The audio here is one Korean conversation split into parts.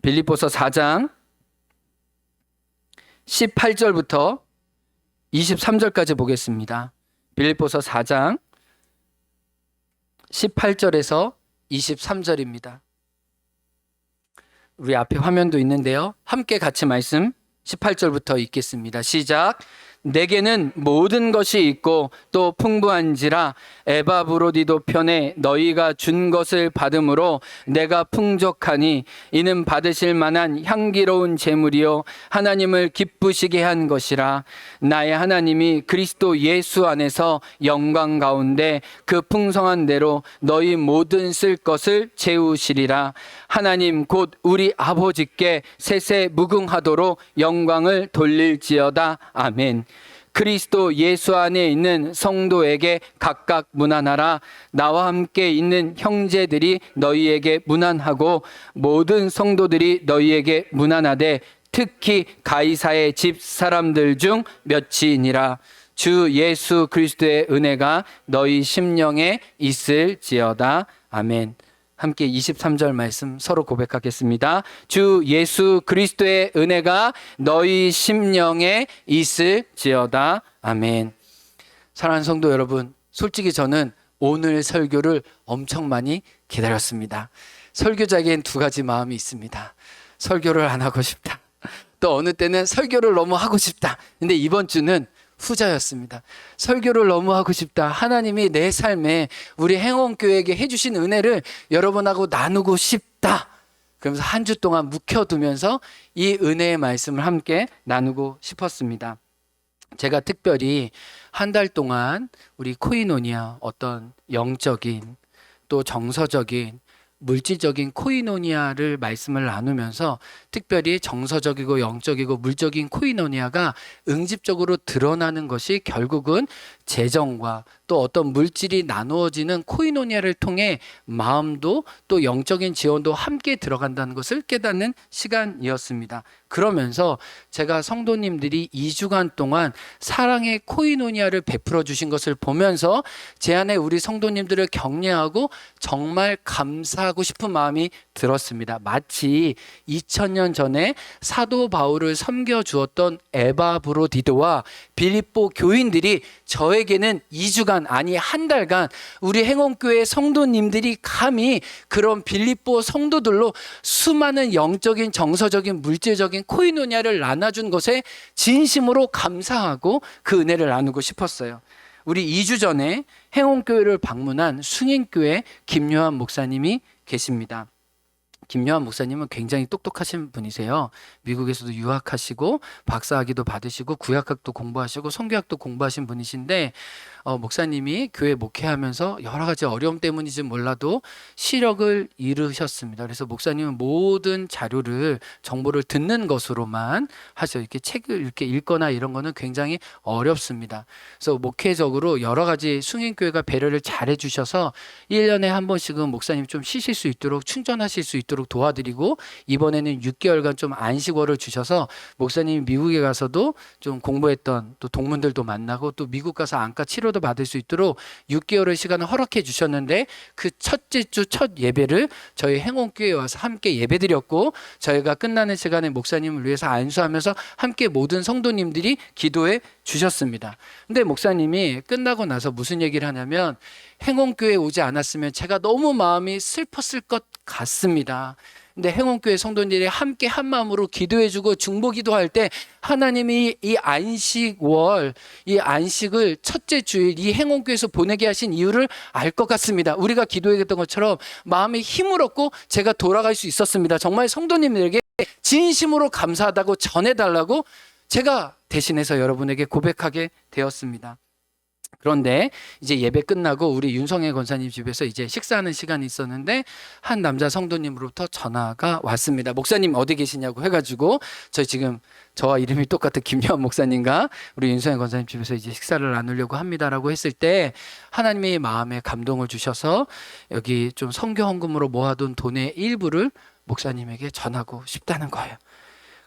빌립보서 4장 18절부터 23절까지 보겠습니다. 빌립보서 4장 18절에서 23절입니다. 우리 앞에 화면도 있는데요. 함께 같이 말씀 18절부터 읽겠습니다. 시작. 내게는 모든 것이 있고 또 풍부한지라 에바브로디도 편에 너희가 준 것을 받음으로 내가 풍족하니 이는 받으실 만한 향기로운 제물이요 하나님을 기쁘시게 한 것이라. 나의 하나님이 그리스도 예수 안에서 영광 가운데 그 풍성한 대로 너희 모든 쓸 것을 채우시리라. 하나님 곧 우리 아버지께 세세 무궁하도록 영광을 돌릴지어다. 아멘. 그리스도 예수 안에 있는 성도에게 각각 문안하라. 나와 함께 있는 형제들이 너희에게 문안하고 모든 성도들이 너희에게 문안하되 특히 가이사의 집 사람들 중 몇이니라. 주 예수 그리스도의 은혜가 너희 심령에 있을지어다. 아멘. 함께 23절 말씀 서로 고백하겠습니다. 주 예수 그리스도의 은혜가 너희 심령에 있을지어다. 아멘. 사랑하는 성도 여러분, 솔직히 저는 오늘 설교를 엄청 많이 기다렸습니다. 설교자에겐 두 가지 마음이 있습니다. 설교를 안 하고 싶다. 또 어느 때는 설교를 너무 하고 싶다. 근데 이번 주는 후자였습니다. 설교를 너무 하고 싶다. 하나님이 내 삶에 우리 행원교회에게 해주신 은혜를 여러분하고 나누고 싶다. 그러면서 한 주 동안 묵혀두면서 이 은혜의 말씀을 함께 나누고 싶었습니다. 제가 특별히 한 달 동안 우리 코이노니아 어떤 영적인 또 정서적인 물질적인 코이노니아를 말씀을 나누면서 특별히 정서적이고 영적이고 물적인 코이노니아가 응집적으로 드러나는 것이 결국은 재정과 또 어떤 물질이 나누어지는 코이노니아를 통해 마음도 또 영적인 지원도 함께 들어간다는 것을 깨닫는 시간이었습니다. 그러면서 제가 성도님들이 2주간 동안 사랑의 코이노니아를 베풀어 주신 것을 보면서 제 안에 우리 성도님들을 격려하고 정말 감사하고 싶은 마음이 들었습니다. 마치 2000년 전에 사도 바울을 섬겨주었던 에바브로디도와 빌립보 교인들이 저에게는 2주간 아니 한 달간 우리 행원교회 성도님들이 감히 그런 빌립보 성도들로 수많은 영적인 정서적인 물질적인 코이노니아를 나눠준 것에 진심으로 감사하고 그 은혜를 나누고 싶었어요. 우리 2주 전에 행원교회를 방문한 숭인교회 김요한 목사님이 계십니다. 김요한 목사님은 굉장히 똑똑하신 분이세요. 미국에서도 유학하시고 박사학위도 받으시고 구약학도 공부하시고 성교학도 공부하신 분이신데 목사님이 교회 목회하면서 여러 가지 어려움 때문인지 몰라도 시력을 잃으셨습니다. 그래서 목사님은 모든 자료를 정보를 듣는 것으로만 하셔. 이렇게 책을 이렇게 읽거나 이런 거는 굉장히 어렵습니다. 그래서 목회적으로 여러 가지 숭인교회가 배려를 잘해 주셔서 1년에 한 번씩은 목사님 좀 쉬실 수 있도록 충전하실 수 있도록 도와드리고 이번에는 6개월간 좀 안식월을 주셔서 목사님이 미국에 가서도 좀 공부했던 또 동문들도 만나고 또 미국 가서 안과 치료도 받을 수 있도록 6개월의 시간을 허락해 주셨는데 그 첫째 주 첫 예배를 저희 행원교회에 와서 함께 예배드렸고 저희가 끝나는 시간에 목사님을 위해서 안수하면서 함께 모든 성도님들이 기도해 주셨습니다. 근데 목사님이 끝나고 나서 무슨 얘기를 하냐면 행원교회에 오지 않았으면 제가 너무 마음이 슬펐을 것 같습니다. 근데 행원교회 성도님들이 함께 한 마음으로 기도해주고 중보기도할 때 하나님이 이 안식월, 이 안식을 첫째 주일 이 행원교회에서 보내게 하신 이유를 알 것 같습니다. 우리가 기도했던 것처럼 마음이 힘을 얻고 제가 돌아갈 수 있었습니다. 정말 성도님들에게 진심으로 감사하다고 전해달라고 제가 대신해서 여러분에게 고백하게 되었습니다. 그런데 이제 예배 끝나고 우리 윤성애 권사님 집에서 이제 식사하는 시간이 있었는데 한 남자 성도님으로부터 전화가 왔습니다. 목사님 어디 계시냐고 해가지고 저와 이름이 똑같은 김요한 목사님과 우리 윤성애 권사님 집에서 이제 식사를 나누려고 합니다라고 했을 때 하나님의 마음에 감동을 주셔서 여기 좀 선교 헌금으로 모아둔 돈의 일부를 목사님에게 전하고 싶다는 거예요.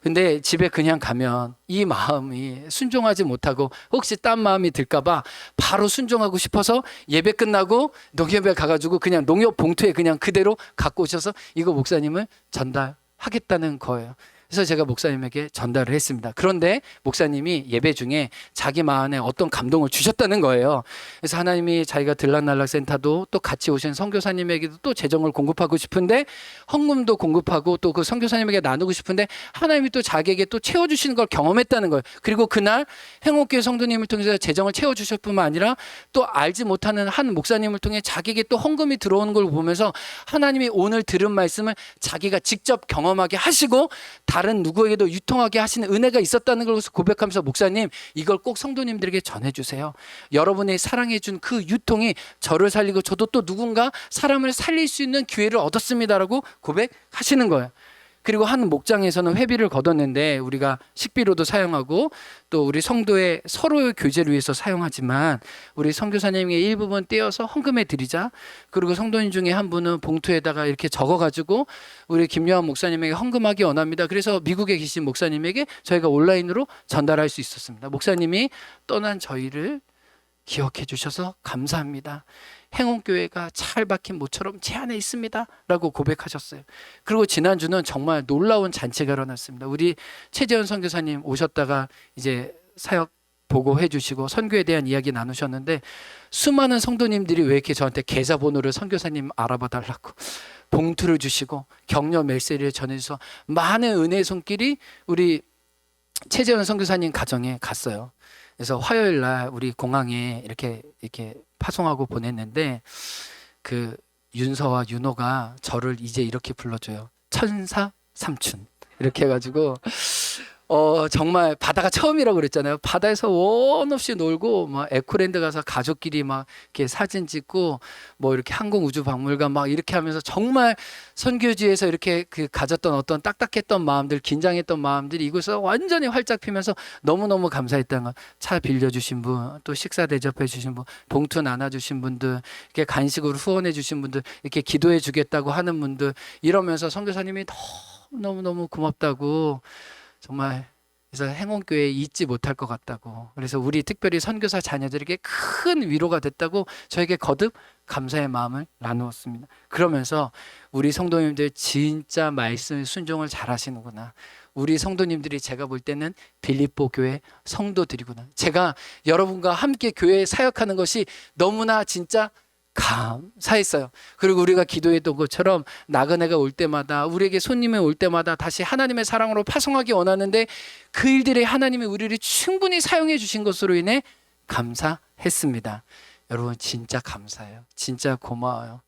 근데 집에 그냥 가면 이 마음이 순종하지 못하고 혹시 딴 마음이 들까봐 바로 순종하고 싶어서 예배 끝나고 농협에 가가지고 그냥 농협 봉투에 그냥 그대로 갖고 오셔서 이거 목사님을 전달하겠습니다. 하겠다는 거예요. 그래서 제가 목사님에게 전달을 했습니다. 그런데 목사님이 예배 중에 자기 마음에 어떤 감동을 주셨다는 거예요. 그래서 하나님이 자기가 들락날락센터도 또 같이 오신 선교사님에게도 또 재정을 공급하고 싶은데 헌금도 공급하고 또 그 선교사님에게 나누고 싶은데 하나님이 또 자기에게 또 채워주시는 걸 경험했다는 거예요. 그리고 그날 행옥교회 성도님을 통해서 재정을 채워주실 뿐만 아니라 또 알지 못하는 한 목사님을 통해 자기에게 또 헌금이 들어오는 걸 보면서 하나님이 오늘 들은 말씀을 자기가 직접 경험하게 하시고 다른 누구에게도 유통하게 하시는 은혜가 있었다는 걸 고백하면서 목사님 이걸 꼭 성도님들에게 전해주세요. 여러분이 사랑해준 그 유통이 저를 살리고 저도 또 누군가 사람을 살릴 수 있는 기회를 얻었습니다라고 고백하시는 거예요. 그리고 한 목장에서는 회비를 걷었는데 우리가 식비로도 사용하고 또 우리 성도의 서로의 교제를 위해서 사용하지만 우리 선교사님에게 일부분 떼어서 헌금해 드리자. 그리고 성도님 중에 한 분은 봉투에다가 이렇게 적어가지고 우리 김요한 목사님에게 헌금하기 원합니다. 그래서 미국에 계신 목사님에게 저희가 온라인으로 전달할 수 있었습니다. 목사님이 떠난 저희를 기억해 주셔서 감사합니다. 행운교회가 잘 박힌 모처럼 제 안에 있습니다 라고 고백하셨어요. 그리고 지난주는 정말 놀라운 잔치가 일어났습니다. 우리 최재현 선교사님 오셨다가 이제 사역 보고해 주시고 선교에 대한 이야기 나누셨는데 수많은 성도님들이 왜 이렇게 저한테 계좌번호를 선교사님 알아봐 달라고 봉투를 주시고 격려 메시지를 전해주셔서 많은 은혜의 손길이 우리 최재현 선교사님 가정에 갔어요. 그래서 화요일 날 우리 공항에 이렇게 파송하고 보냈는데 그 윤서와 윤호가 저를 이제 이렇게 불러줘요. 천사 삼촌 이렇게 해가지고 정말 바다가 처음이라고 그랬잖아요. 바다에서 원 없이 놀고 막 에코랜드 가서 가족끼리 막 이렇게 사진 찍고 뭐 이렇게 항공우주박물관 막 이렇게 하면서 정말 선교지에서 이렇게 그 가졌던 어떤 딱딱했던 마음들, 긴장했던 마음들이 이곳에서 완전히 활짝 피면서 너무너무 감사했다는 거. 차 빌려주신 분, 또 식사 대접해 주신 분, 봉투 나눠주신 분들, 이렇게 간식으로 후원해 주신 분들, 이렇게 기도해 주겠다고 하는 분들 이러면서 선교사님이 너무너무 고맙다고 정말 그래서 행운교회에 잊지 못할 것 같다고 그래서 우리 특별히 선교사 자녀들에게 큰 위로가 됐다고 저에게 거듭 감사의 마음을 나누었습니다. 그러면서 우리 성도님들 진짜 말씀 순종을 잘 하시는구나. 우리 성도님들이 제가 볼 때는 빌립보 교회 성도들이구나. 제가 여러분과 함께 교회에 사역하는 것이 너무나 진짜 감사했어요. 그리고 우리가 기도했던 것처럼 나그네가 올 때마다 우리에게 손님이 올 때마다 다시 하나님의 사랑으로 파송하기 원하는데 그 일들에 하나님이 우리를 충분히 사용해 주신 것으로 인해 감사했습니다. 여러분 진짜 감사해요. 진짜 고마워요.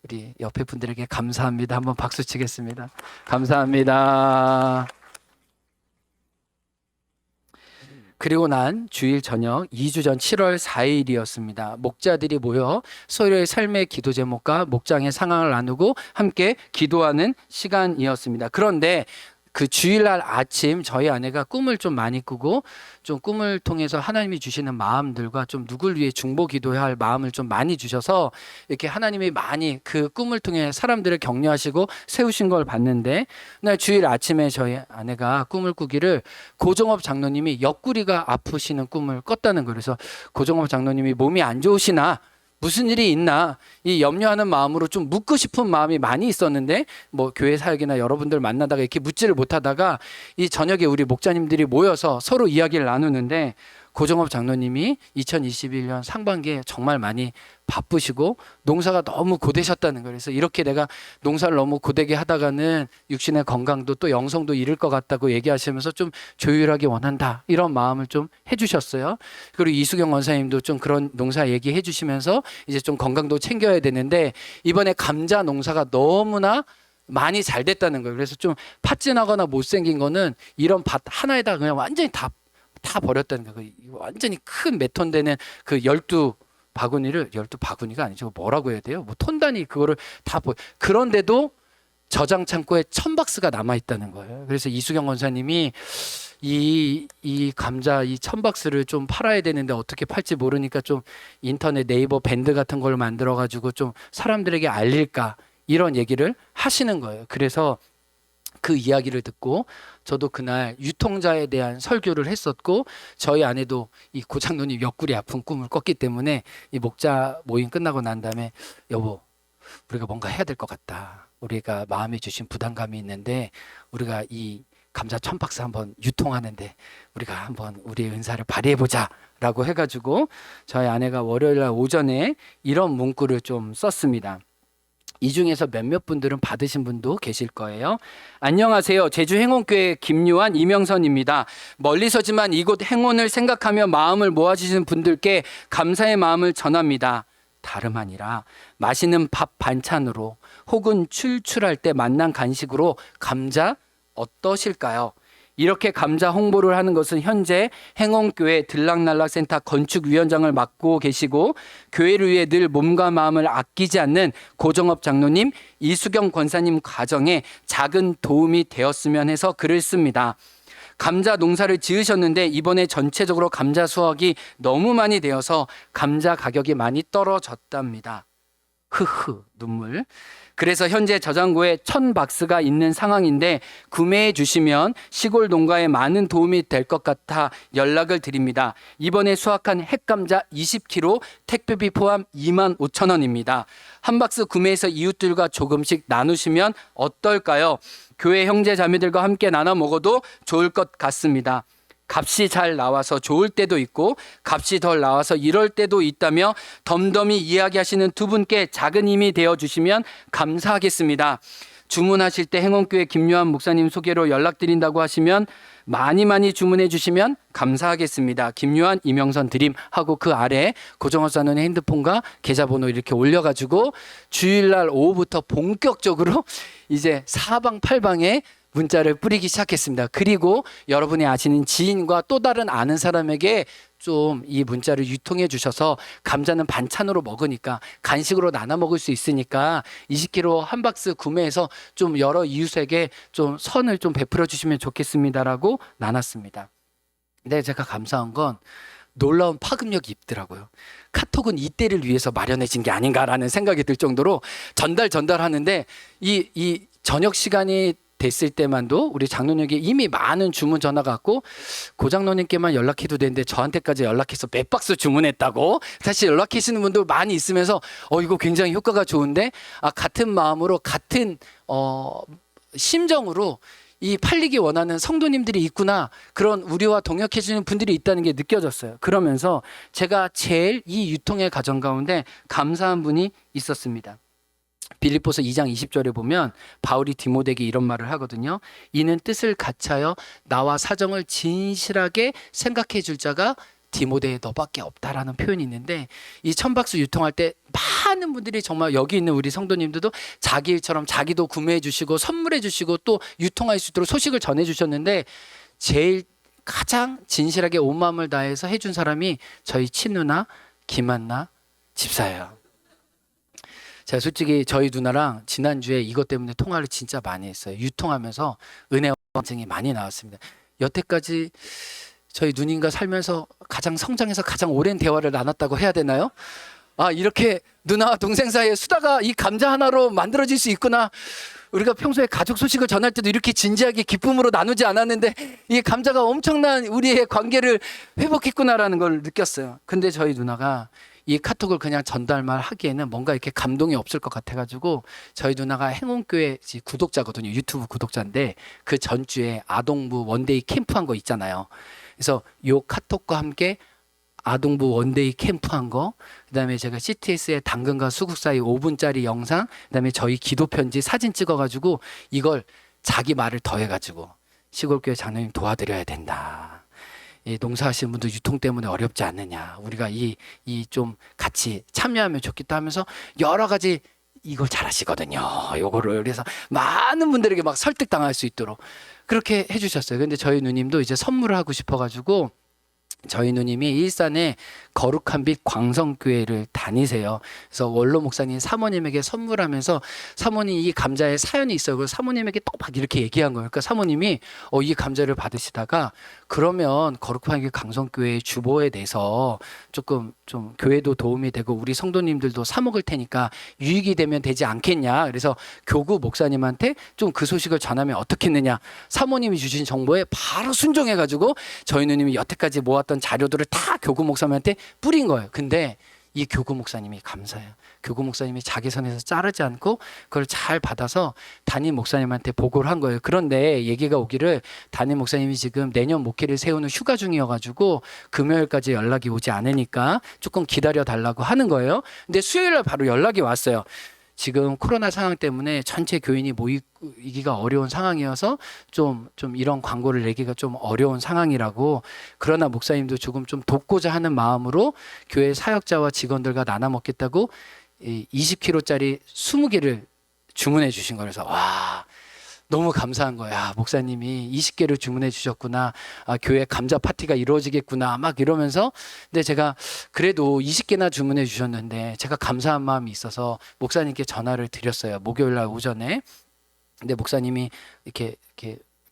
우리 옆에 분들에게 감사합니다. 한번 박수 치겠습니다. 감사합니다. 그리고 난 주일 저녁 2주 전 7월 4일이었습니다. 목자들이 모여 서로의 삶의 기도 제목과 목장의 상황을 나누고 함께 기도하는 시간이었습니다. 그런데 그 주일날 아침 저희 아내가 꿈을 좀 많이 꾸고 좀 꿈을 통해서 하나님이 주시는 마음들과 좀 누굴 위해 중보 기도해야 할 마음을 좀 많이 주셔서 이렇게 하나님이 많이 그 꿈을 통해 사람들을 격려하시고 세우신 걸 봤는데 날 주일 아침에 저희 아내가 꿈을 꾸기를 고종업 장로님이 옆구리가 아프시는 꿈을 꿨다는 거예요. 그래서 고종업 장로님이 몸이 안 좋으시나 무슨 일이 있나 이 염려하는 마음으로 좀 묻고 싶은 마음이 많이 있었는데 뭐 교회 사역이나 여러분들 만나다가 이렇게 묻지를 못하다가 이 저녁에 우리 목자님들이 모여서 서로 이야기를 나누는데 고종업 장로님이 2021년 상반기에 정말 많이 바쁘시고 농사가 너무 고되셨다는 거예요. 그래서 이렇게 내가 농사를 너무 고되게 하다가는 육신의 건강도 또 영성도 잃을 것 같다고 얘기하시면서 좀 조율하기 원한다 이런 마음을 좀 해주셨어요. 그리고 이수경 원사님도 좀 그런 농사 얘기해 주시면서 이제 좀 건강도 챙겨야 되는데 이번에 감자 농사가 너무나 많이 잘 됐다는 거예요. 그래서 좀 파진하거나 못생긴 거는 이런 밭 하나에다 그냥 완전히 다 버렸다는 거예요. 완전히 큰 몇 톤 되는 그 12바구니가 아니죠. 뭐라고 해야 돼요? 뭐 톤 단위 그거를 그런데도 저장 창고에 1000박스가 남아 있다는 거예요. 그래서 이수경 원사님이 이 감자 이 1000박스를 좀 팔아야 되는데 어떻게 팔지 모르니까 좀 인터넷 네이버 밴드 같은 걸 만들어 가지고 좀 사람들에게 알릴까 이런 얘기를 하시는 거예요. 그래서 그 이야기를 듣고 저도 그날 유통자에 대한 설교를 했었고 저희 아내도 이 고장로님 옆구리 아픈 꿈을 꿨기 때문에 이 목자 모임 끝나고 난 다음에 여보 우리가 뭔가 해야 될 것 같다. 우리가 마음에 주신 부담감이 있는데 우리가 이 감자 1000박스 한번 유통하는데 우리가 한번 우리의 은사를 발휘해보자 라고 해가지고 저희 아내가 월요일 날 오전에 이런 문구를 좀 썼습니다. 이 중에서 몇몇 분들은 받으신 분도 계실 거예요. 안녕하세요. 제주 행원교회 김요한 이명선입니다. 멀리서지만 이곳 행원을 생각하며 마음을 모아주시는 분들께 감사의 마음을 전합니다. 다름 아니라 맛있는 밥 반찬으로 혹은 출출할 때 만난 간식으로 감자 어떠실까요? 이렇게 감자 홍보를 하는 것은 현재 행원교회 들락날락센터 건축위원장을 맡고 계시고 교회를 위해 늘 몸과 마음을 아끼지 않는 고정업 장로님 이수경 권사님 가정에 작은 도움이 되었으면 해서 글을 씁니다. 감자 농사를 지으셨는데 이번에 전체적으로 감자 수확이 너무 많이 되어서 감자 가격이 많이 떨어졌답니다. 흐흐 눈물. 그래서 현재 저장고에 1000박스가 있는 상황인데 구매해 주시면 시골 농가에 많은 도움이 될 것 같아 연락을 드립니다. 이번에 수확한 핵감자 20kg 택배비 포함 25,000원입니다. 한 박스 구매해서 이웃들과 조금씩 나누시면 어떨까요? 교회 형제 자매들과 함께 나눠 먹어도 좋을 것 같습니다. 값이 잘 나와서 좋을 때도 있고 값이 덜 나와서 이럴 때도 있다며 덤덤히 이야기하시는 두 분께 작은 힘이 되어주시면 감사하겠습니다. 주문하실 때 행원교회 김요한 목사님 소개로 연락드린다고 하시면 많이 주문해 주시면 감사하겠습니다. 김요한 이명선 드림 하고 그 아래 고정업사는 핸드폰과 계좌번호 이렇게 올려가지고 주일날 오후부터 본격적으로 이제 사방팔방에 문자를 뿌리기 시작했습니다. 그리고 여러분이 아시는 지인과 또 다른 아는 사람에게 좀 이 문자를 유통해 주셔서 감자는 반찬으로 먹으니까 간식으로 나눠 먹을 수 있으니까 20kg 한 박스 구매해서 좀 여러 이웃에게 좀 선을 좀 베풀어 주시면 좋겠습니다라고 나눴습니다. 근데 제가 감사한 건 놀라운 파급력이 있더라고요. 카톡은 이때를 위해서 마련해진 게 아닌가라는 생각이 들 정도로 전달하는데 이 저녁 시간이 됐을 때만도 우리 장로님에게 이미 많은 주문 전화가 왔고 고장로님께만 연락해도 되는데 저한테까지 연락해서 몇 박스 주문했다고 사실 연락하시는 분들 많이 있으면서 이거 굉장히 효과가 좋은데 같은 마음으로 같은 심정으로 이 팔리기 원하는 성도님들이 있구나 그런 우리와 동역해 주는 분들이 있다는 게 느껴졌어요. 그러면서 제가 제일 이 유통의 과정 가운데 감사한 분이 있었습니다. 빌립보서 2장 20절에 보면 바울이 디모데에게 이런 말을 하거든요. 이는 뜻을 같이하여 나와 사정을 진실하게 생각해 줄 자가 디모데 너밖에 없다라는 표현이 있는데 이 1000박스 유통할 때 많은 분들이 정말 여기 있는 우리 성도님들도 자기 일처럼 자기도 구매해 주시고 선물해 주시고 또 유통할 수 있도록 소식을 전해 주셨는데 제일 가장 진실하게 온 마음을 다해서 해준 사람이 저희 친누나 김한나 집사예요. 제가 솔직히 저희 누나랑 지난주에 이것 때문에 통화를 진짜 많이 했어요. 유통하면서 은혜와 감정이 많이 나왔습니다. 여태까지 저희 누님과 살면서 가장 성장해서 가장 오랜 대화를 나눴다고 해야 되나요? 이렇게 누나와 동생 사이에 수다가 이 감자 하나로 만들어질 수 있구나. 우리가 평소에 가족 소식을 전할 때도 이렇게 진지하게 기쁨으로 나누지 않았는데 이 감자가 엄청난 우리의 관계를 회복했구나라는 걸 느꼈어요. 근데 저희 누나가 이 카톡을 그냥 전달만 하기에는 뭔가 이렇게 감동이 없을 것 같아가지고 저희 누나가 행운교회 구독자거든요. 유튜브 구독자인데 그 전주에 아동부 원데이 캠프한 거 있잖아요. 그래서 요 카톡과 함께 아동부 원데이 캠프한 거, 그다음에 제가 CTS의 당근과 수국 사이 5분짜리 영상, 그다음에 저희 기도 편지 사진 찍어가지고 이걸 자기 말을 더해가지고 시골교회 장로님 도와드려야 된다. 이 농사하시는 분들 유통 때문에 어렵지 않느냐. 우리가 이 좀 같이 참여하면 좋겠다 하면서 여러 가지 이걸 잘하시거든요. 요거를 그래서 많은 분들에게 막 설득당할 수 있도록 그렇게 해주셨어요. 근데 저희 누님도 이제 선물을 하고 싶어가지고 저희 누님이 일산에 거룩한 빛 광성교회를 다니세요. 그래서 원로 목사님 사모님에게 선물하면서 사모님 이 감자에 사연이 있어요. 그래서 사모님에게 또 막 이렇게 얘기한 거예요. 그러니까 사모님이 이 감자를 받으시다가 그러면 거룩한 빛 광성교회 주보에 대해서 조금 좀 교회도 도움이 되고 우리 성도님들도 사 먹을 테니까 유익이 되면 되지 않겠냐. 그래서 교구 목사님한테 좀 그 소식을 전하면 어떻겠느냐. 사모님이 주신 정보에 바로 순종해가지고 저희 누님이 여태까지 모았던 자료들을 다 교구 목사님한테 뿌린 거예요. 근데 이 교구 목사님이 감사해요. 교구 목사님이 자기 선에서 자르지 않고 그걸 잘 받아서 담임 목사님한테 보고를 한 거예요. 그런데 얘기가 오기를 담임 목사님이 지금 내년 목회를 세우는 휴가 중이어가지고 금요일까지 연락이 오지 않으니까 조금 기다려 달라고 하는 거예요. 근데 수요일날 바로 연락이 왔어요. 지금 코로나 상황 때문에 전체 교인이 모이기가 어려운 상황이어서 좀 이런 광고를 내기가 좀 어려운 상황이라고, 그러나 목사님도 조금 좀 돕고자 하는 마음으로 교회 사역자와 직원들과 나눠 먹겠다고 20kg짜리 20개를 주문해 주신 거예요. 그래서 와, 너무 감사한 거야. 목사님이 20개를 주문해 주셨구나. 아, 교회 감자 파티가 이루어지겠구나. 막 이러면서. 근데 제가 그래도 20개나 주문해 주셨는데 제가 감사한 마음이 있어서 목사님께 전화를 드렸어요. 목요일 날 오전에. 근데 목사님이 이렇게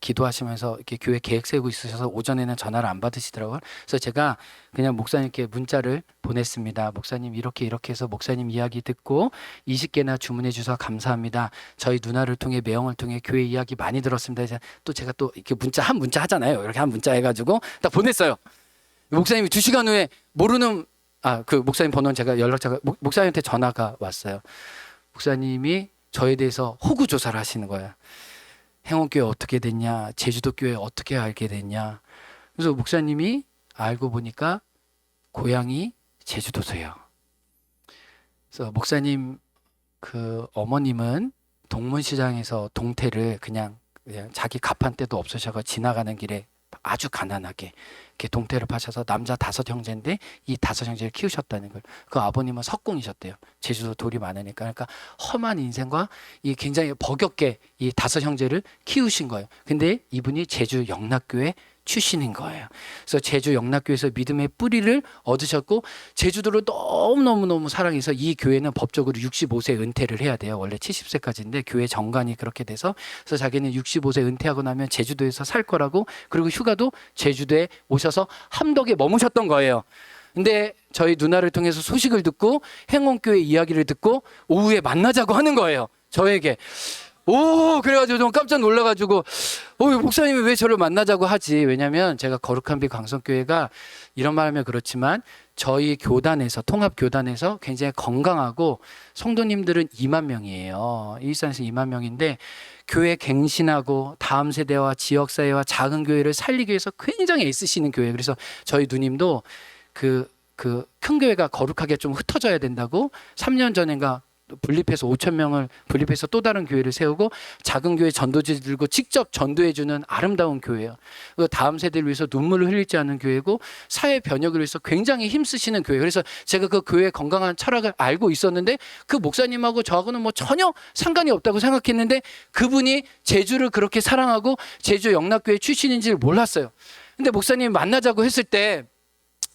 기도하시면서 이렇게 교회 계획 세우고 있으셔서 오전에는 전화를 안 받으시더라고요. 그래서 제가 그냥 목사님께 문자를 보냈습니다. 목사님 이렇게 해서 목사님 이야기 듣고 20개나 주문해 주셔서 감사합니다. 저희 누나를 통해 매형을 통해 교회 이야기 많이 들었습니다. 또 제가 또 이렇게 문자 하잖아요. 이렇게 한 문자 해가지고 딱 보냈어요. 목사님이 2시간 후에 모르는 그 목사님 번호는 제가 연락처가 목사님한테 전화가 왔어요. 목사님이 저에 대해서 호구 조사를 하시는 거예요. 행원교회 어떻게 됐냐, 제주도 교회 어떻게 알게 됐냐. 그래서 목사님이 알고 보니까 고향이 제주도세요. 그래서 목사님 그 어머님은 동문시장에서 동태를 그냥 자기 갑판 때도 없으셔서 지나가는 길에 아주 가난하게 이렇게 동태를 파셔서 남자 5형제인데 이 5형제를 키우셨다는 걸. 그 아버님은 석공이셨대요. 제주도 돌이 많으니까. 그러니까 험한 인생과 이 굉장히 버겁게 이 5형제를 키우신 거예요. 근데 이분이 제주 영락교회 출신인 거예요. 그래서 제주 영락교회에서 믿음의 뿌리를 얻으셨고 제주도를 너무너무 사랑해서 이 교회는 법적으로 65세 은퇴를 해야 돼요. 원래 70세까지인데 교회 정관이 그렇게 돼서, 그래서 자기는 65세 은퇴하고 나면 제주도에서 살 거라고, 그리고 휴가도 제주도에 오셔서 함덕에 머무셨던 거예요. 근데 저희 누나를 통해서 소식을 듣고 행원교회 이야기를 듣고 오후에 만나자고 하는 거예요. 저에게. 그래가지고 좀 깜짝 놀라가지고 목사님이 왜 저를 만나자고 하지? 왜냐면 제가 거룩한 빛 광성교회가 이런 말 하면 그렇지만 저희 교단에서, 통합교단에서 굉장히 건강하고 성도님들은 2만 명이에요. 일산에서 2만 명인데 교회 갱신하고 다음 세대와 지역사회와 작은 교회를 살리기 위해서 굉장히 애쓰시는 교회예요. 그래서 저희 누님도 그 큰 교회가 거룩하게 좀 흩어져야 된다고 3년 전인가 분립해서 5천 명을 분립해서 또 다른 교회를 세우고 작은 교회 전도지 들고 직접 전도해주는 아름다운 교회예요. 다음 세대를 위해서 눈물을 흘리지 않는 교회고 사회 변혁을 위해서 굉장히 힘쓰시는 교회예요. 그래서 제가 그 교회의 건강한 철학을 알고 있었는데 그 목사님하고 저하고는 뭐 전혀 상관이 없다고 생각했는데 그분이 제주를 그렇게 사랑하고 제주 영락교회 출신인지를 몰랐어요. 근데 목사님 만나자고 했을 때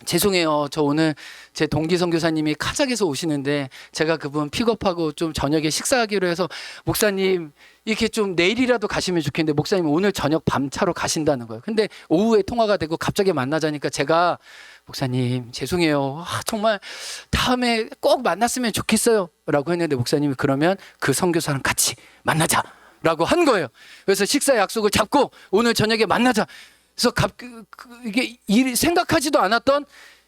죄송해요. 저 오늘 제 동기 선교사님이 카작에서 오시는데 제가 그분 픽업하고 좀 저녁에 식사하기로 해서 목사님 이렇게 좀 내일이라도 가시면 좋겠는데 목사님 오늘 저녁 밤차로 가신다는 거예요. 근데 오후에 통화가 되고 갑자기 만나자니까 제가 목사님 죄송해요. 정말 다음에 꼭 만났으면 좋겠어요. 라고 했는데 목사님이 그러면 그 선교사랑 같이 만나자 라고 한 거예요. 그래서 식사 약속을 잡고 오늘 저녁에 만나자. 그래서 이게 생각하지도 않았던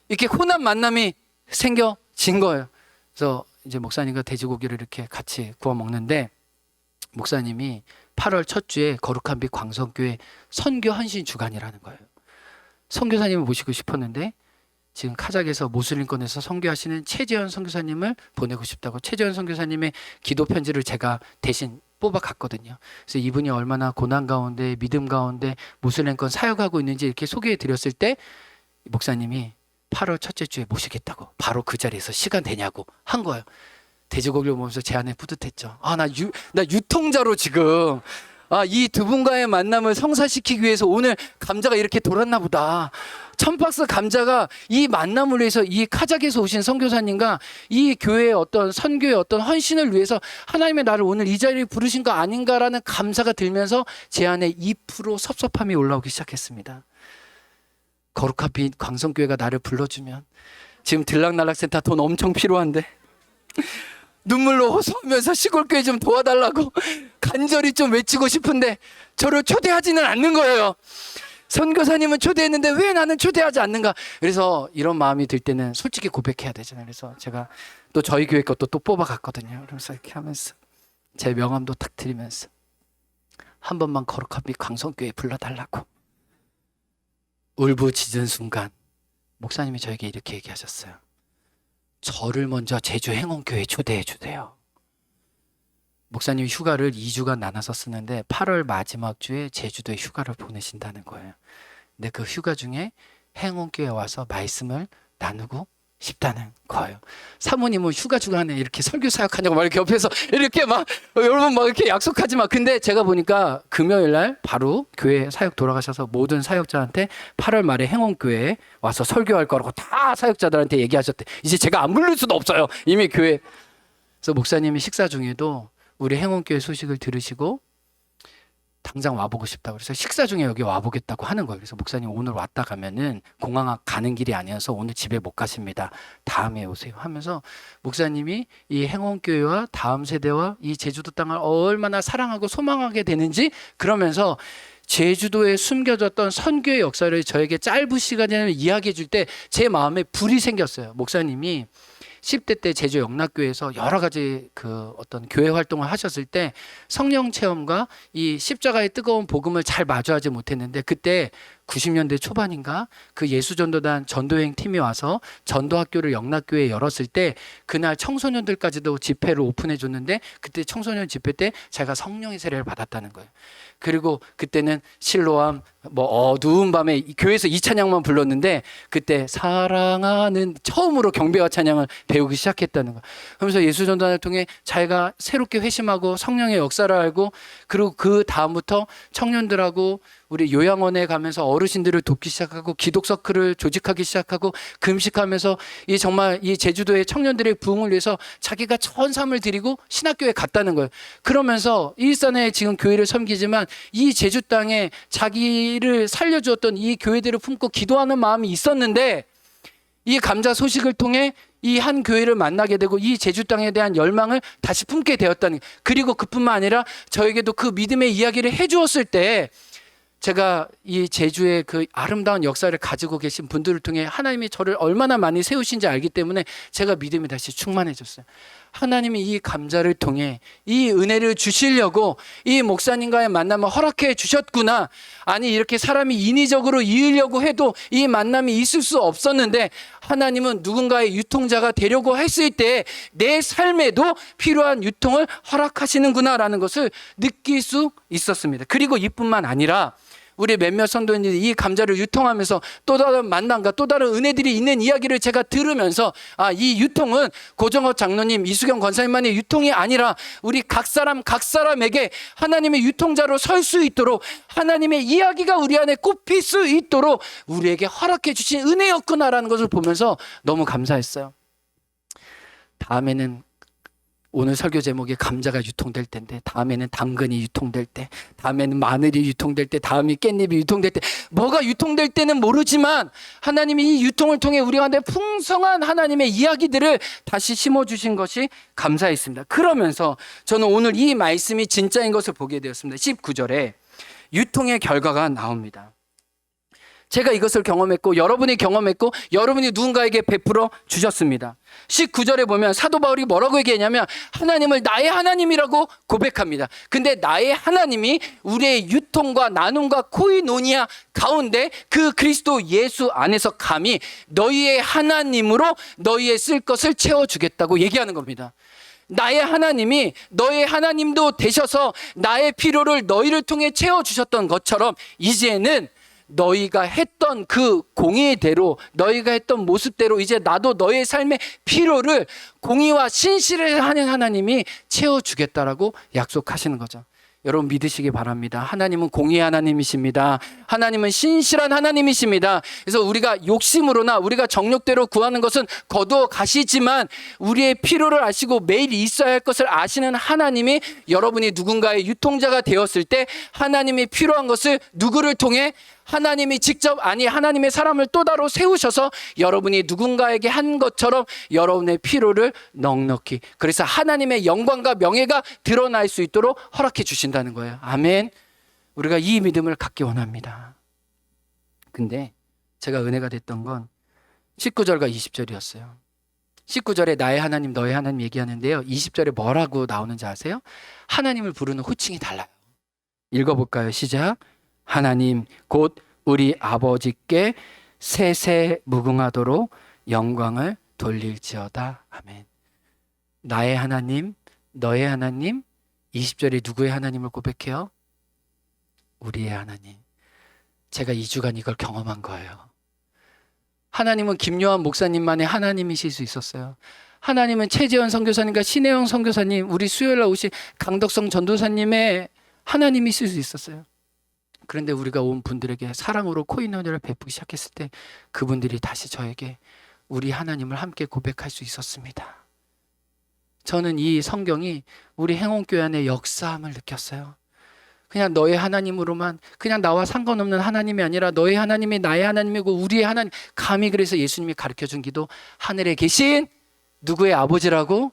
이렇게 혼합 만남이 생겨진 거예요. 그래서 이제 목사님과 돼지고기를 이렇게 같이 구워 먹는데 목사님이 8월 첫 주에 거룩한 빛 광성교회 선교 헌신 주간이라는 거예요. 선교사님을 모시고 싶었는데 지금 카작에서 모슬림권에서 선교하시는 최재현 선교사님을 보내고 싶다고, 최재현 선교사님의 기도 편지를 제가 대신 뽑아갔거든요. 그래서 이분이 얼마나 고난 가운데 믿음 가운데 모슬렘권 사역하고 있는지 이렇게 소개해 드렸을 때 목사님이 8월 첫째 주에 모시겠다고 바로 그 자리에서 시간 되냐고 한 거예요. 돼지고기를 먹으면서 제 안에 뿌듯했죠. 나 유통자로 지금 이 두 분과의 만남을 성사시키기 위해서 오늘 감자가 이렇게 돌았나 보다. 1000박스 감자가 이 만남을 위해서 이 카작에서 오신 선교사님과 이 교회의 어떤 선교의 어떤 헌신을 위해서 하나님의 나를 오늘 이 자리에 부르신 거 아닌가라는 감사가 들면서 제 안에 2% 섭섭함이 올라오기 시작했습니다. 거룩한 빛 광성교회가 나를 불러주면 지금 들락날락센터 돈 엄청 필요한데 눈물로 호소하면서 시골교회 좀 도와달라고 간절히 좀 외치고 싶은데 저를 초대하지는 않는 거예요. 선교사님은 초대했는데 왜 나는 초대하지 않는가? 그래서 이런 마음이 들 때는 솔직히 고백해야 되잖아요. 그래서 제가 또 저희 교회 것도 또 뽑아갔거든요. 그래서 이렇게 하면서 제 명함도 탁 드리면서 한 번만 거룩한 빛 광성교회 불러달라고. 울부짖은 순간 목사님이 저에게 이렇게 얘기하셨어요. 저를 먼저 제주 행원교회 초대해 주세요. 목사님이 휴가를 2주간 나눠서 쓰는데 8월 마지막 주에 제주도에 휴가를 보내신다는 거예요. 근데 그 휴가 중에 행원교회 와서 말씀을 나누고 싶다는 거예요. 사모님은 휴가 주간에 이렇게 설교 사역하냐고 막 이렇게 옆에서 이렇게 막 여러분 막 이렇게 약속하지 마. 근데 제가 보니까 금요일 날 바로 교회 사역 돌아가셔서 모든 사역자한테 8월 말에 행원교회에 와서 설교할 거라고 다 사역자들한테 얘기하셨대. 이제 제가 안 부를 수도 없어요. 이미 교회. 그래서 목사님이 식사 중에도 우리 행원교회 소식을 들으시고 당장 와보고 싶다고 그래서 식사 중에 여기 와보겠다고 하는 거예요. 그래서 목사님 오늘 왔다 가면은 공항 가는 길이 아니어서 오늘 집에 못 가십니다. 다음에 오세요 하면서 목사님이 이 행원교회와 다음 세대와 이 제주도 땅을 얼마나 사랑하고 소망하게 되는지 그러면서 제주도에 숨겨졌던 선교의 역사를 저에게 짧은 시간에 이야기해 줄 때 제 마음에 불이 생겼어요. 목사님이 10대 때 제주 영락교회에서 여러 가지 그 어떤 교회 활동을 하셨을 때 성령 체험과 이 십자가의 뜨거운 복음을 잘 마주하지 못했는데 그때 90년대 초반인가 그 예수전도단 전도여행 팀이 와서 전도학교를 영락교회에 열었을 때 그날 청소년들까지도 집회를 오픈해 줬는데 그때 청소년 집회 때 제가 성령의 세례를 받았다는 거예요. 그리고 그때는 실로암 뭐 어두운 밤에 교회에서 이 찬양만 불렀는데 그때 사랑하는 처음으로 경배와 찬양을 배우기 시작했다는 거예요. 그러면서 예수전도단을 통해 자기가 새롭게 회심하고 성령의 역사를 알고 그리고 그 다음부터 청년들하고 우리 요양원에 가면서 어르신들을 돕기 시작하고 기독 서클을 조직하기 시작하고 금식하면서 이 정말 이 제주도의 청년들의 부흥을 위해서 자기가 천삼을 드리고 신학교에 갔다는 거예요. 그러면서 일산에 지금 교회를 섬기지만 이 제주 땅에 자기를 살려주었던 이 교회들을 품고 기도하는 마음이 있었는데 이 감자 소식을 통해 이 한 교회를 만나게 되고 이 제주 땅에 대한 열망을 다시 품게 되었다는 거예요. 그리고 그뿐만 아니라 저에게도 그 믿음의 이야기를 해주었을 때 제가 이 제주의 그 아름다운 역사를 가지고 계신 분들을 통해 하나님이 저를 얼마나 많이 세우신지 알기 때문에 제가 믿음이 다시 충만해졌어요. 하나님이 이 감자를 통해 이 은혜를 주시려고 이 목사님과의 만남을 허락해 주셨구나. 아니 이렇게 사람이 인위적으로 이으려고 해도 이 만남이 있을 수 없었는데 하나님은 누군가의 유통자가 되려고 했을 때 내 삶에도 필요한 유통을 허락하시는구나라는 것을 느낄 수 있었습니다. 그리고 이뿐만 아니라 우리 몇몇 선도인들이 이 감자를 유통하면서 또 다른 만남과 또 다른 은혜들이 있는 이야기를 제가 들으면서 이 유통은 고정호 장로님, 이수경 권사님만의 유통이 아니라 우리 각 사람에게 하나님의 유통자로 설 수 있도록 하나님의 이야기가 우리 안에 꼽힐 수 있도록 우리에게 허락해 주신 은혜였구나라는 것을 보면서 너무 감사했어요. 다음에는 오늘 설교 제목이 감자가 유통될 때인데 다음에는 당근이 유통될 때, 다음에는 마늘이 유통될 때, 다음이 깻잎이 유통될 때, 뭐가 유통될 때는 모르지만 하나님이 이 유통을 통해 우리 가운데 풍성한 하나님의 이야기들을 다시 심어주신 것이 감사했습니다. 그러면서 저는 오늘 이 말씀이 진짜인 것을 보게 되었습니다. 19절에 유통의 결과가 나옵니다. 제가 이것을 경험했고 여러분이 경험했고 여러분이 누군가에게 베풀어 주셨습니다. 19절에 보면 사도 바울이 뭐라고 얘기하냐면 하나님을 나의 하나님이라고 고백합니다. 근데 나의 하나님이 우리의 유통과 나눔과 코이노니아 가운데 그 그리스도 예수 안에서 감히 너희의 하나님으로 너희의 쓸 것을 채워주겠다고 얘기하는 겁니다. 나의 하나님이 너의 하나님도 되셔서 나의 필요를 너희를 통해 채워주셨던 것처럼 이제는 너희가 했던 그 공의대로 너희가 했던 모습대로 이제 나도 너의 삶의 필요를 공의와 신실을 하는 하나님이 채워주겠다라고 약속하시는 거죠. 여러분 믿으시기 바랍니다. 하나님은 공의의 하나님이십니다. 하나님은 신실한 하나님이십니다. 그래서 우리가 욕심으로나 우리가 정욕대로 구하는 것은 거두어 가시지만 우리의 필요를 아시고 매일 있어야 할 것을 아시는 하나님이 여러분이 누군가의 유통자가 되었을 때 하나님이 필요한 것을 누구를 통해 하나님이 직접 하나님의 사람을 또 따로 세우셔서 여러분이 누군가에게 한 것처럼 여러분의 필요를 넉넉히 그래서 하나님의 영광과 명예가 드러날 수 있도록 허락해 주신다는 거예요. 아멘. 우리가 이 믿음을 갖기 원합니다. 근데 제가 은혜가 됐던 건 19절과 20절이었어요. 19절에 나의 하나님 너의 하나님 얘기하는데요, 20절에 뭐라고 나오는지 아세요? 하나님을 부르는 호칭이 달라요. 읽어볼까요? 시작. 하나님 곧 우리 아버지께 세세 무궁하도록 영광을 돌릴지어다. 아멘. 나의 하나님 너의 하나님, 20절에 누구의 하나님을 고백해요? 우리의 하나님. 제가 2주간 이걸 경험한 거예요. 하나님은 김요한 목사님만의 하나님이실 수 있었어요. 하나님은 최재원 선교사님과 신혜영 선교사님, 우리 수요일날 오신 강덕성 전도사님의 하나님이실 수 있었어요. 그런데 우리가 온 분들에게 사랑으로 코이노니아를 베푸기 시작했을 때 그분들이 다시 저에게 우리 하나님을 함께 고백할 수 있었습니다. 저는 이 성경이 우리 행원교회 안에 역사함을 느꼈어요. 그냥 너의 하나님으로만, 그냥 나와 상관없는 하나님이 아니라 너의 하나님이 나의 하나님이고 우리의 하나님. 감히 그래서 예수님이 가르쳐준 기도, 하늘에 계신 누구의 아버지라고?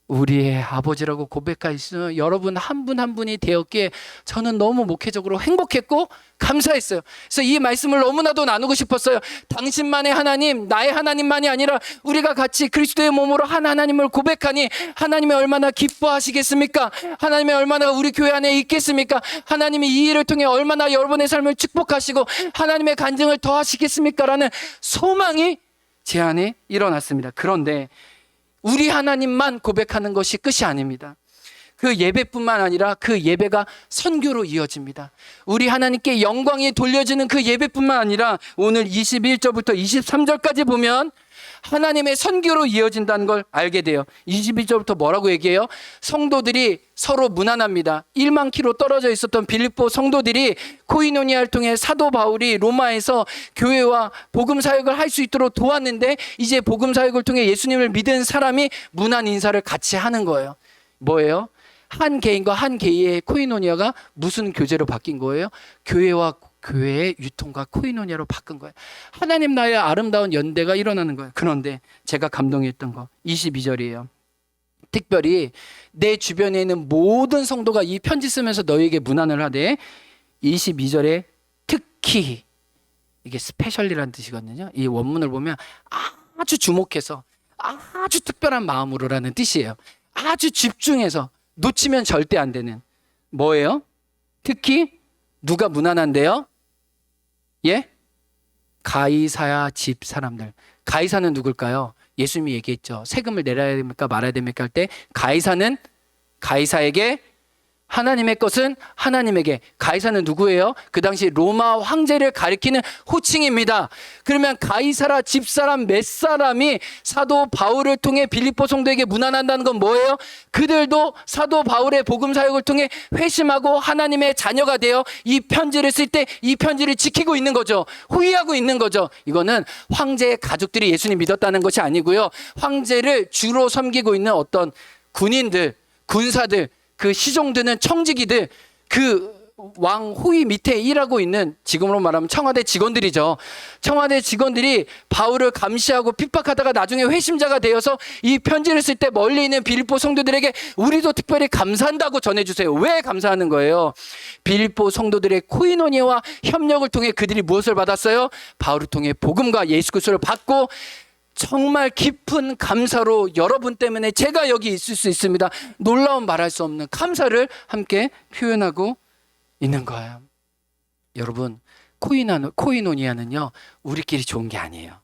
우리의 아버지라고 고백할 수 있는 여러분 한 분 한 분이 되었기에 저는 너무 목회적으로 행복했고 감사했어요. 그래서 이 말씀을 너무나도 나누고 싶었어요. 당신만의 하나님, 나의 하나님만이 아니라 우리가 같이 그리스도의 몸으로 한 하나님을 고백하니 하나님이 얼마나 기뻐하시겠습니까? 하나님이 얼마나 우리 교회 안에 있겠습니까? 하나님이 이 일을 통해 얼마나 여러분의 삶을 축복하시고 하나님의 간증을 더하시겠습니까? 라는 소망이 제 안에 일어났습니다. 그런데 우리 하나님만 고백하는 것이 끝이 아닙니다. 그 예배뿐만 아니라 그 예배가 선교로 이어집니다. 우리 하나님께 영광이 돌려지는 그 예배뿐만 아니라 오늘 21절부터 23절까지 보면 하나님의 선교로 이어진다는 걸 알게 돼요. 22절부터 뭐라고 얘기해요? 성도들이 서로 무난합니다. 1만 킬로 떨어져 있었던 빌립보 성도들이 코이노니아를 통해 사도 바울이 로마에서 교회와 복음 사역을 할 수 있도록 도왔는데 이제 복음 사역을 통해 예수님을 믿은 사람이 문안 인사를 같이 하는 거예요. 뭐예요? 한 개인과 한 개인의 코이노니아가 무슨 교제로 바뀐 거예요? 교회와 교회의 유통과 코이노니아로 바꾼 거예요. 하나님 나라의 아름다운 연대가 일어나는 거예요. 그런데 제가 감동했던 거 22절이에요. 특별히 내 주변에 있는 모든 성도가 이 편지 쓰면서 너에게 문안을 하되 22절에 특히, 이게 스페셜리라는 뜻이거든요. 이 원문을 보면 아주 주목해서 아주 특별한 마음으로라는 뜻이에요. 아주 집중해서 놓치면 절대 안 되는. 뭐예요? 특히 누가 문안한대요? 예? 가이사야 집 사람들. 가이사는 누굴까요? 예수님이 얘기했죠. 세금을 내려야 됩니까 말아야 됩니까 할 때 가이사는 가이사에게, 하나님의 것은 하나님에게. 가이사는 누구예요? 그 당시 로마 황제를 가리키는 호칭입니다. 그러면 가이사라 집사람 몇 사람이 사도 바울을 통해 빌립보 성도에게 문안한다는 건 뭐예요? 그들도 사도 바울의 복음 사역을 통해 회심하고 하나님의 자녀가 되어 이 편지를 쓸 때 이 편지를 지키고 있는 거죠. 호위하고 있는 거죠. 이거는 황제의 가족들이 예수님 믿었다는 것이 아니고요, 황제를 주로 섬기고 있는 어떤 군인들, 군사들, 그 시종되는 청지기들, 그 왕 호위 밑에 일하고 있는, 지금으로 말하면 청와대 직원들이죠. 청와대 직원들이 바울을 감시하고 핍박하다가 나중에 회심자가 되어서 이 편지를 쓸 때 멀리 있는 빌립보 성도들에게 우리도 특별히 감사한다고 전해주세요. 왜 감사하는 거예요? 빌립보 성도들의 코이노니아와 협력을 통해 그들이 무엇을 받았어요? 바울을 통해 복음과 예수 그리스도를 받고 정말 깊은 감사로 여러분 때문에 제가 여기 있을 수 있습니다. 놀라운 말할 수 없는 감사를 함께 표현하고 있는 거예요. 여러분, 코이노니아는요, 우리끼리 좋은 게 아니에요.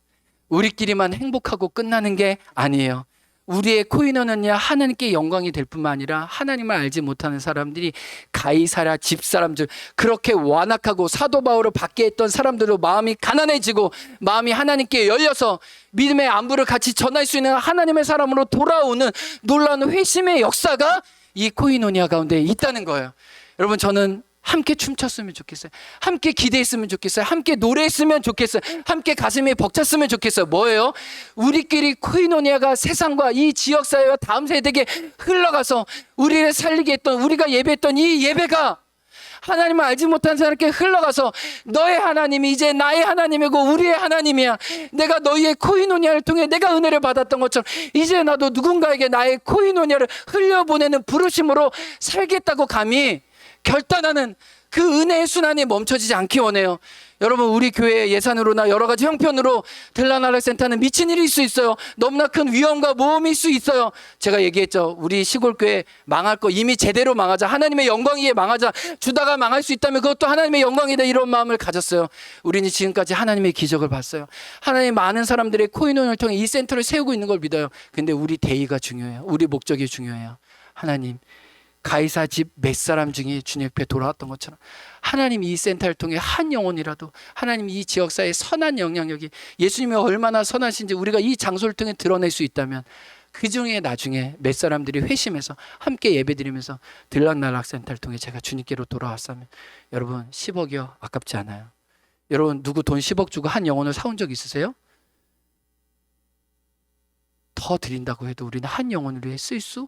우리끼리만 행복하고 끝나는 게 아니에요. 우리의 코이노니아는요, 하나님께 영광이 될 뿐만 아니라 하나님을 알지 못하는 사람들이 가이사랴 집사람들, 그렇게 완악하고 사도 바울을 받게 했던 사람들도 마음이 가난해지고 마음이 하나님께 열려서 믿음의 안부를 같이 전할 수 있는 하나님의 사람으로 돌아오는 놀라운 회심의 역사가 이 코이노니아 가운데 있다는 거예요. 여러분, 저는 함께 춤췄으면 좋겠어요. 함께 기대했으면 좋겠어요. 함께 노래했으면 좋겠어요. 함께 가슴이 벅찼으면 좋겠어요. 뭐예요? 우리끼리 코이노니아가 세상과 이 지역사회와 다음 세대에게 흘러가서 우리를 살리게 했던, 우리가 예배했던 이 예배가 하나님을 알지 못한 사람에게 흘러가서 너의 하나님이 이제 나의 하나님이고 우리의 하나님이야. 내가 너희의 코이노니아를 통해 내가 은혜를 받았던 것처럼 이제 나도 누군가에게 나의 코이노니아를 흘려보내는 부르심으로 살겠다고 감히 결단하는 그 은혜의 순환이 멈춰지지 않기 원해요. 여러분, 우리 교회 예산으로나 여러 가지 형편으로 들라나락센터는 미친 일일 수 있어요. 너무나 큰 위험과 모험일 수 있어요. 제가 얘기했죠. 우리 시골교회 망할 거 이미 제대로 망하자. 하나님의 영광이에 망하자. 주다가 망할 수 있다면 그것도 하나님의 영광이다. 이런 마음을 가졌어요. 우리는 지금까지 하나님의 기적을 봤어요. 하나님 많은 사람들의 코인원을 통해 이 센터를 세우고 있는 걸 믿어요. 근데 우리 대의가 중요해요. 우리 목적이 중요해요. 하나님, 가이사 집 몇 사람 중에 주님 옆에 돌아왔던 것처럼 하나님 이 센터를 통해 한 영혼이라도 하나님 이 지역사회의 선한 영향력이 예수님이 얼마나 선하신지 우리가 이 장소를 통해 드러낼 수 있다면 그 중에 나중에 몇 사람들이 회심해서 함께 예배드리면서 들락날락센터를 통해 제가 주님께로 돌아왔다면 여러분 10억이요 아깝지 않아요. 여러분 누구 돈 10억 주고 한 영혼을 사온 적 있으세요? 더 드린다고 해도 우리는 한 영혼을 위해 쓸 수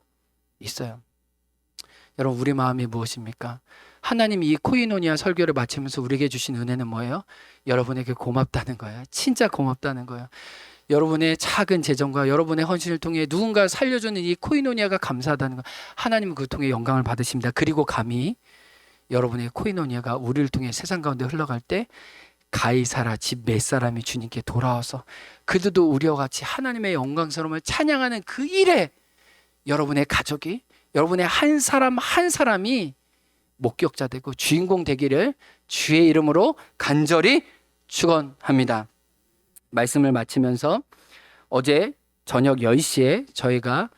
있어요. 여러분 우리 마음이 무엇입니까? 하나님이 이 코이노니아 설교를 마치면서 우리에게 주신 은혜는 뭐예요? 여러분에게 고맙다는 거예요. 진짜 고맙다는 거예요. 여러분의 작은 재정과 여러분의 헌신을 통해 누군가 살려주는 이 코이노니아가 감사하다는 거. 하나님은 그 통해 영광을 받으십니다. 그리고 감히 여러분의 코이노니아가 우리를 통해 세상 가운데 흘러갈 때 가이사라 집 몇 사람이 주님께 돌아와서 그들도 우리와 같이 하나님의 영광스러움을 찬양하는 그 일에 여러분의 가족이 여러분의 한 사람 한 사람이 목격자 되고 주인공 되기를 주의 이름으로 간절히 축원합니다. 말씀을 마치면서 어제 저녁 10시에 저희가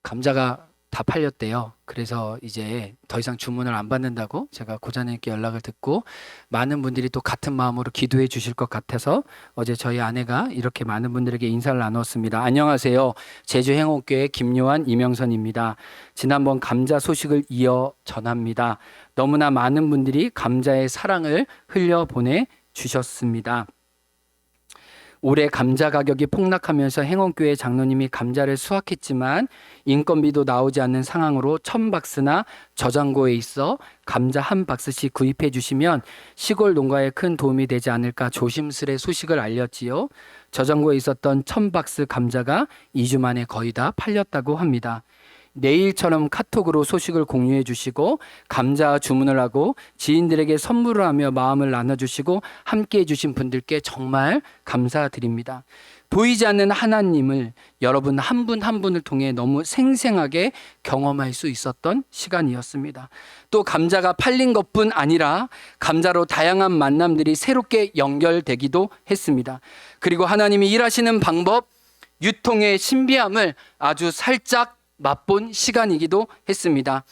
감자가 다 팔렸대요. 그래서 이제 더 이상 주문을 안 받는다고 제가 고자님께 연락을 듣고 많은 분들이 또 같은 마음으로 기도해 주실 것 같아서 어제 저희 아내가 이렇게 많은 분들에게 인사를 나눴습니다. 안녕하세요. 제주 행옥교회 김요한 이명선입니다. 지난번 감자 소식을 이어 전합니다. 너무나 많은 분들이 감자의 사랑을 흘려보내 주셨습니다. 올해 감자 가격이 폭락하면서 행원교회 장로님이 감자를 수확했지만 인건비도 나오지 않는 상황으로 1000박스나 저장고에 있어 감자 한 박스씩 구입해 주시면 시골 농가에 큰 도움이 되지 않을까 조심스레 소식을 알렸지요. 저장고에 있었던 1000박스 감자가 2주 만에 거의 다 팔렸다고 합니다. 내일처럼 카톡으로 소식을 공유해 주시고 감자 주문을 하고 지인들에게 선물을 하며 마음을 나눠주시고 함께해 주신 분들께 정말 감사드립니다. 보이지 않는 하나님을 여러분 한 분 한 분을 통해 너무 생생하게 경험할 수 있었던 시간이었습니다. 또 감자가 팔린 것뿐 아니라 감자로 다양한 만남들이 새롭게 연결되기도 했습니다. 그리고 하나님이 일하시는 방법, 유통의 신비함을 아주 살짝 맛본 시간이기도 했습니다.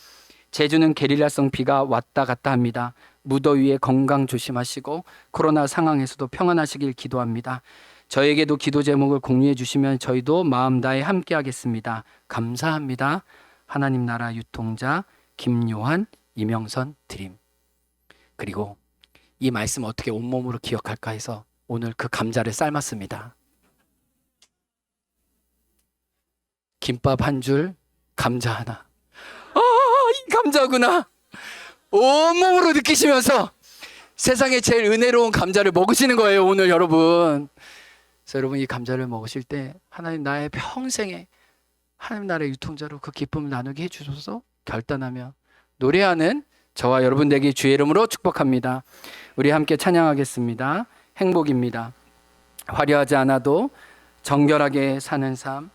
제주는 게릴라성 비가 왔다 갔다 합니다. 무더위에 건강 조심하시고 코로나 상황에서도 평안하시길 기도합니다. 저에게도 기도 제목을 공유해 주시면 저희도 마음 다해 함께 하겠습니다. 감사합니다. 하나님 나라 유통자 김요한 이명선 드림. 그리고 이 말씀 어떻게 온몸으로 기억할까 해서 오늘 그 감자를 삶았습니다. 김밥 한 줄, 감자 하나. 이 감자구나. 온몸으로 느끼시면서 세상에 제일 은혜로운 감자를 먹으시는 거예요, 오늘 여러분. 그래서 여러분 이 감자를 먹으실 때 하나님 나의 평생에 하나님 나라의 유통자로 그 기쁨을 나누게 해주셔서 결단하며 노래하는 저와 여러분들에게 주의 이름으로 축복합니다. 우리 함께 찬양하겠습니다. 행복입니다. 화려하지 않아도 정결하게 사는 삶,